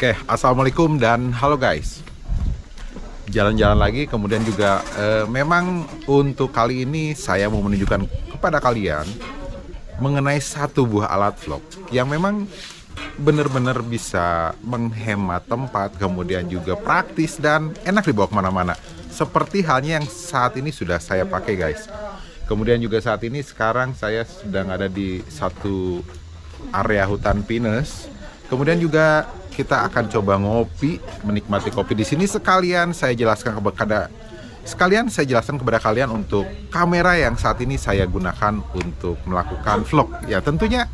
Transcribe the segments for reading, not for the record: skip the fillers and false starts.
Oke, assalamualaikum dan halo guys. Jalan-jalan lagi, kemudian juga memang untuk kali ini saya mau menunjukkan kepada kalian mengenai satu buah alat vlog yang memang benar-benar bisa menghemat tempat, kemudian juga praktis dan enak dibawa kemana-mana. Seperti halnya yang saat ini sudah saya pakai guys. Kemudian juga saat ini sekarang saya sedang ada di satu area hutan pinus. Kemudian juga kita akan coba ngopi, menikmati kopi di sini. Sekalian saya jelaskan kepada kalian untuk kamera yang saat ini saya gunakan untuk melakukan vlog. Ya tentunya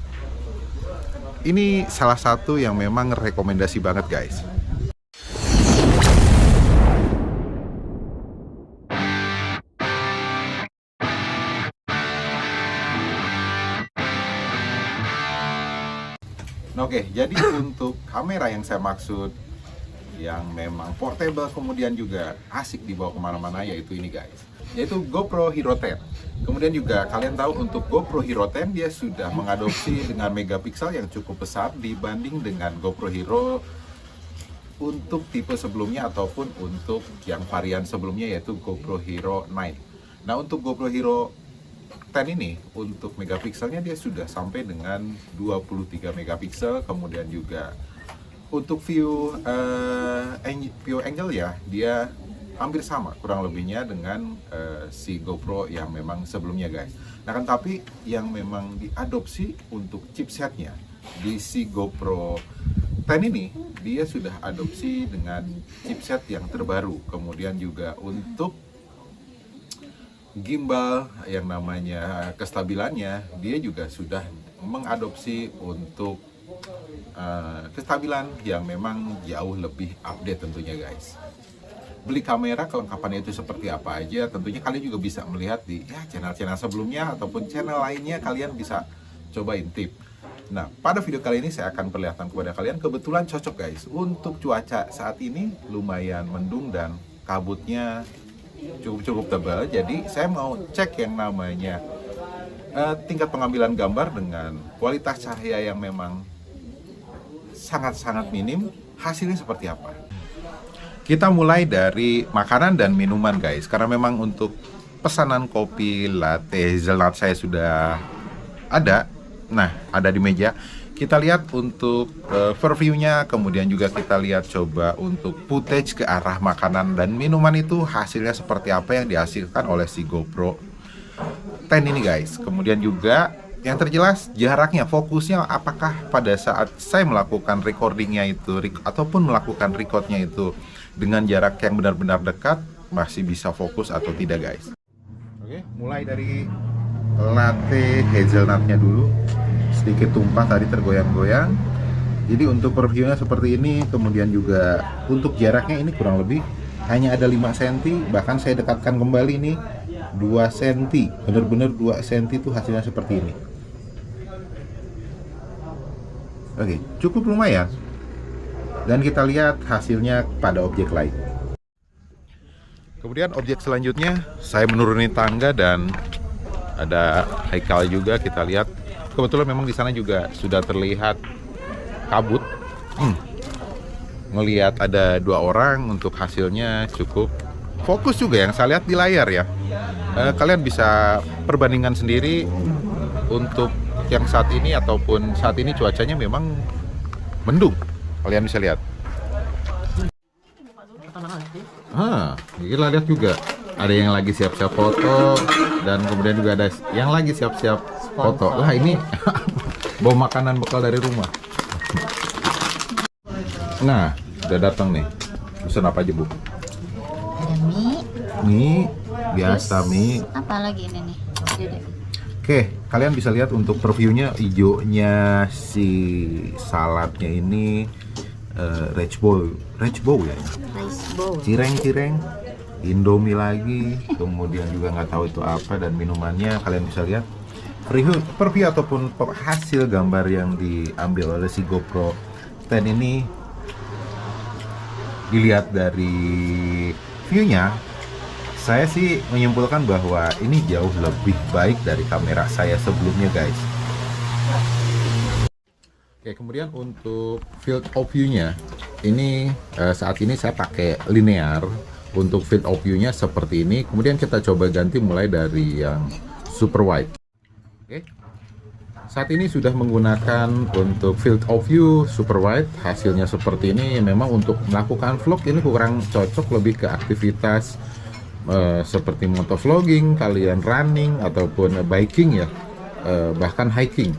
ini salah satu yang memang rekomendasi banget guys. Oke, jadi untuk kamera yang saya maksud yang memang portable kemudian juga asik dibawa kemana-mana yaitu ini guys, yaitu GoPro Hero 10. Kemudian juga kalian tahu untuk GoPro Hero 10 dia sudah mengadopsi dengan megapiksel yang cukup besar dibanding dengan GoPro Hero untuk tipe sebelumnya ataupun untuk yang varian sebelumnya yaitu GoPro Hero 9. Nah untuk GoPro Hero 10 ini untuk megapikselnya dia sudah sampai dengan 23 megapiksel. Kemudian juga untuk view angle ya dia hampir sama kurang lebihnya dengan si GoPro yang memang sebelumnya guys. Nah kan tapi yang memang diadopsi untuk chipsetnya di si GoPro 10 ini dia sudah adopsi dengan chipset yang terbaru. Kemudian juga untuk gimbal yang namanya kestabilannya dia juga sudah mengadopsi untuk kestabilan yang memang jauh lebih update tentunya guys. Beli kamera kelengkapannya itu seperti apa aja tentunya kalian juga bisa melihat di channel-channel sebelumnya ataupun channel lainnya, kalian bisa coba intip. Nah pada video kali ini saya akan perlihatkan kepada kalian, kebetulan cocok guys untuk cuaca saat ini lumayan mendung dan kabutnya cukup tebal. Jadi saya mau cek yang namanya tingkat pengambilan gambar dengan kualitas cahaya yang memang sangat-sangat minim, hasilnya seperti apa. Kita mulai dari makanan dan minuman guys, karena memang untuk pesanan kopi latte hazelnut saya sudah ada. Nah ada di meja. Kita lihat untuk previewnya, kemudian juga kita lihat coba untuk footage ke arah makanan dan minuman itu hasilnya seperti apa yang dihasilkan oleh si GoPro 10 ini guys. Kemudian juga yang terjelas jaraknya, fokusnya apakah pada saat saya melakukan recordingnya itu ataupun melakukan recordnya itu dengan jarak yang benar-benar dekat masih bisa fokus atau tidak guys. Oke, mulai dari latte hazelnutnya dulu, sedikit tumpah tadi tergoyang-goyang. Jadi untuk previewnya seperti ini. Kemudian juga untuk jaraknya ini kurang lebih hanya ada 5 cm, bahkan saya dekatkan kembali nih 2 cm, bener-bener 2 cm itu hasilnya seperti ini. Oke, cukup lumayan. Dan kita lihat hasilnya pada objek lain. Kemudian objek selanjutnya saya menuruni tangga dan ada Haikal juga. Kita lihat kebetulan memang di sana juga sudah terlihat kabut. Ngelihat ada 2 orang, untuk hasilnya cukup fokus juga yang saya lihat di layar ya. Kalian bisa perbandingan sendiri untuk yang saat ini ataupun saat ini cuacanya memang mendung. Kalian bisa lihat. Kita lihat juga ada yang lagi siap-siap foto dan kemudian juga ada yang lagi siap-siap foto. Lah ini bawa makanan bekal dari rumah. Nah, udah datang nih. Pesan apa aja, Bu? Ada Mie biasa. Mie. Apa lagi ini nih? Oke, kalian bisa lihat untuk previewnya hijaunya si saladnya ini Rice bowl ya. Rice bowl. Cireng, Indomie lagi, kemudian juga nggak tahu itu apa, dan minumannya kalian bisa lihat preview ataupun hasil gambar yang diambil oleh si GoPro 10 ini. Dilihat dari viewnya, saya sih menyimpulkan bahwa ini jauh lebih baik dari kamera saya sebelumnya guys. Oke, kemudian untuk field of view-nya, ini saat ini saya pakai linear. Untuk field of view-nya seperti ini. Kemudian kita coba ganti mulai dari yang super wide. Oke. Saat ini sudah menggunakan untuk field of view super wide. Hasilnya seperti ini. Memang untuk melakukan vlog ini kurang cocok, lebih ke aktivitas seperti motovlogging, kalian running ataupun biking ya, bahkan hiking.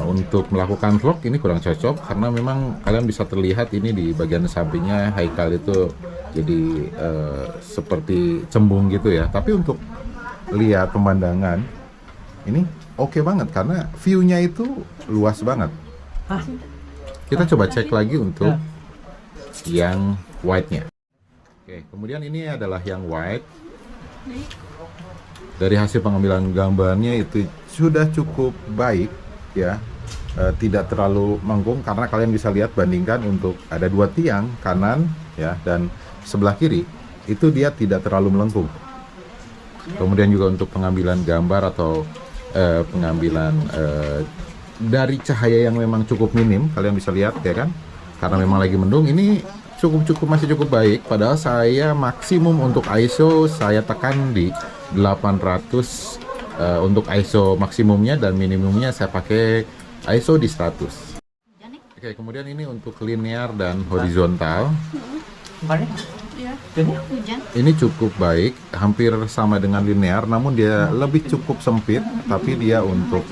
Untuk melakukan vlog ini kurang cocok karena memang kalian bisa terlihat ini di bagian sampingnya Haikal itu jadi seperti cembung gitu ya. Tapi untuk lihat pemandangan ini oke banget karena view-nya itu luas banget. Kita coba cek lagi untuk yang wide-nya. Oke, kemudian ini adalah yang wide. Dari hasil pengambilan gambarnya itu sudah cukup baik ya, tidak terlalu menggung karena kalian bisa lihat bandingkan untuk ada dua tiang kanan ya dan sebelah kiri itu dia tidak terlalu melengkung. Kemudian juga untuk pengambilan gambar atau pengambilan dari cahaya yang memang cukup minim, kalian bisa lihat ya kan, karena memang lagi mendung ini masih cukup baik. Padahal saya maksimum untuk ISO saya tekan di 800 untuk ISO maksimumnya, dan minimumnya saya pakai ISO di 100. Oke, kemudian ini untuk linear dan horizontal. Ini cukup baik, hampir sama dengan linear, namun dia lebih cukup sempit, tapi dia untuk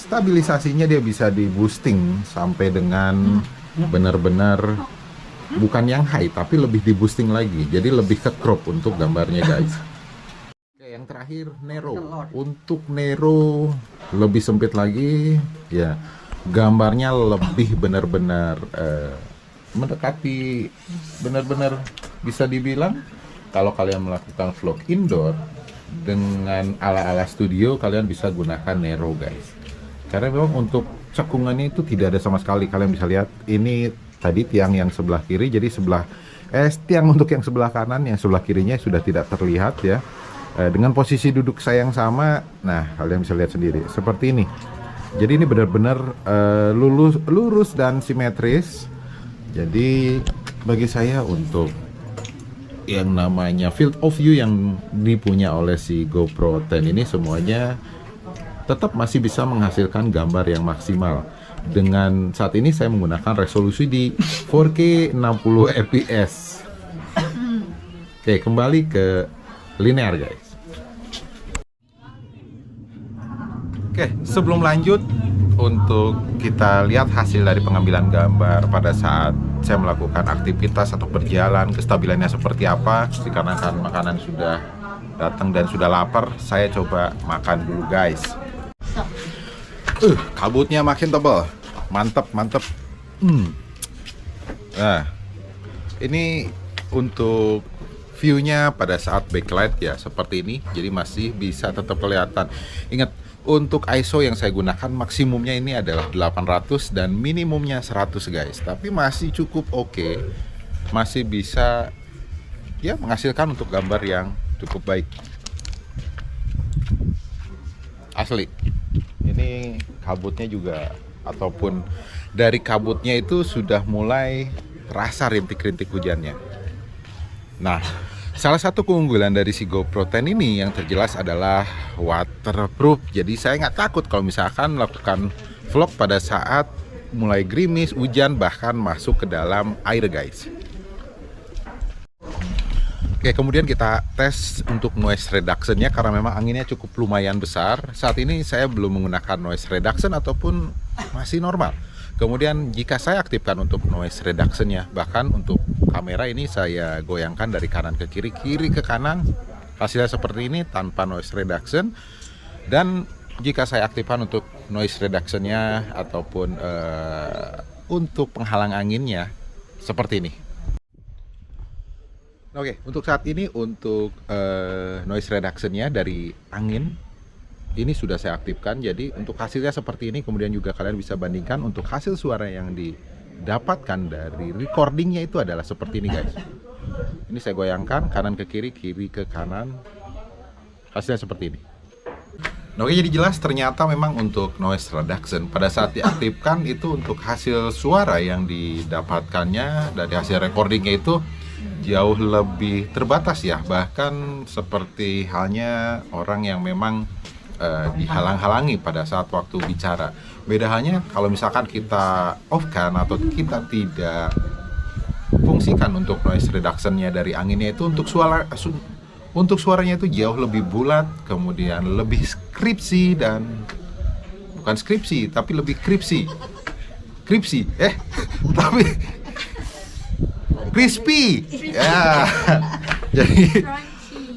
stabilisasinya dia bisa di boosting sampai dengan benar-benar bukan yang high, tapi lebih di boosting lagi, jadi lebih ke crop untuk gambarnya guys. Yang terakhir Nero. Untuk Nero lebih sempit lagi ya, gambarnya lebih benar-benar mendekati, benar-benar bisa dibilang kalau kalian melakukan vlog indoor dengan ala-ala studio, kalian bisa gunakan Nero guys, karena memang untuk cekungannya itu tidak ada sama sekali. Kalian bisa lihat ini tadi tiang yang sebelah kiri, jadi tiang untuk yang sebelah kanan, yang sebelah kirinya sudah tidak terlihat ya. Dengan posisi duduk saya yang sama, nah kalian bisa lihat sendiri seperti ini. Jadi ini benar-benar lurus dan simetris. Jadi bagi saya untuk yang namanya field of view yang dipunya oleh si GoPro 10 ini semuanya tetap masih bisa menghasilkan gambar yang maksimal. Dengan saat ini saya menggunakan resolusi di 4K 60 fps. Oke, kembali ke linear guys. Oke, sebelum lanjut, untuk kita lihat hasil dari pengambilan gambar pada saat saya melakukan aktivitas atau berjalan, kestabilannya seperti apa. Dikarenakan makanan sudah datang dan sudah lapar, saya coba makan dulu guys. Kabutnya makin tebal, mantep. Nah, ini untuk view-nya pada saat backlight ya seperti ini, jadi masih bisa tetap kelihatan. Ingat, untuk ISO yang saya gunakan maksimumnya ini adalah 800 dan minimumnya 100 guys, tapi masih cukup oke, masih bisa ya menghasilkan untuk gambar yang cukup baik. Asli, ini kabutnya juga, ataupun dari kabutnya itu sudah mulai terasa rintik-rintik hujannya. Nah, salah satu keunggulan dari si GoPro 10 ini yang terjelas adalah waterproof. Jadi saya nggak takut kalau misalkan melakukan vlog pada saat mulai gerimis, hujan, bahkan masuk ke dalam air guys. Oke, kemudian kita tes untuk noise reduction-nya karena memang anginnya cukup lumayan besar. Saat ini saya belum menggunakan noise reduction ataupun masih normal. Kemudian jika saya aktifkan untuk noise reduction-nya, bahkan untuk kamera ini saya goyangkan dari kanan ke kiri, kiri ke kanan, hasilnya seperti ini tanpa noise reduction. Dan jika saya aktifkan untuk noise reduction-nya ataupun untuk penghalang anginnya seperti ini. Oke, untuk saat ini untuk noise reduction-nya dari angin ini sudah saya aktifkan, jadi untuk hasilnya seperti ini. Kemudian juga kalian bisa bandingkan untuk hasil suara yang didapatkan dari recordingnya itu adalah seperti ini guys. Ini saya goyangkan kanan ke kiri, kiri ke kanan, hasilnya seperti ini. Nah, oke, jadi jelas ternyata memang untuk noise reduction pada saat diaktifkan itu untuk hasil suara yang didapatkannya dari hasil recordingnya itu jauh lebih terbatas ya. Bahkan seperti halnya orang yang memang dihalang-halangi pada saat waktu bicara. Beda halnya kalau misalkan kita off-kan atau kita tidak fungsikan untuk noise reduction-nya dari anginnya itu untuk suaranya itu jauh lebih bulat, kemudian lebih skripsi dan bukan skripsi tapi lebih kripsi. Tapi crispy. Ya. Jadi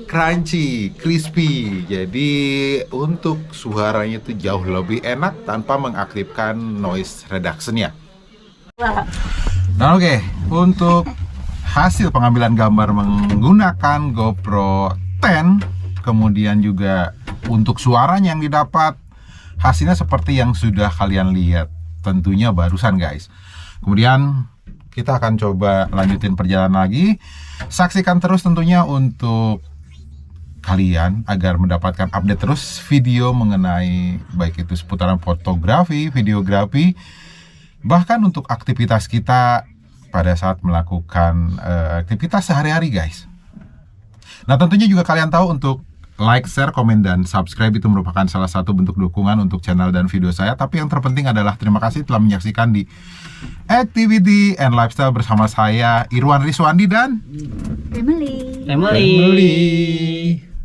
crunchy, crispy. Jadi untuk suaranya itu jauh lebih enak tanpa mengaktifkan noise reduction-nya. Nah, oke, untuk hasil pengambilan gambar menggunakan GoPro 10, kemudian juga untuk suaranya yang didapat, hasilnya seperti yang sudah kalian lihat tentunya barusan guys. Kemudian kita akan coba lanjutin perjalanan lagi. Saksikan terus tentunya untuk kalian agar mendapatkan update terus video mengenai baik itu seputaran fotografi, videografi, bahkan untuk aktivitas kita pada saat melakukan aktivitas sehari-hari guys. Nah, tentunya juga kalian tahu untuk like, share, komen, dan subscribe itu merupakan salah satu bentuk dukungan untuk channel dan video saya. Tapi yang terpenting adalah terima kasih telah menyaksikan di Activity and Lifestyle bersama saya Irwan Rizwandi dan Family. Family.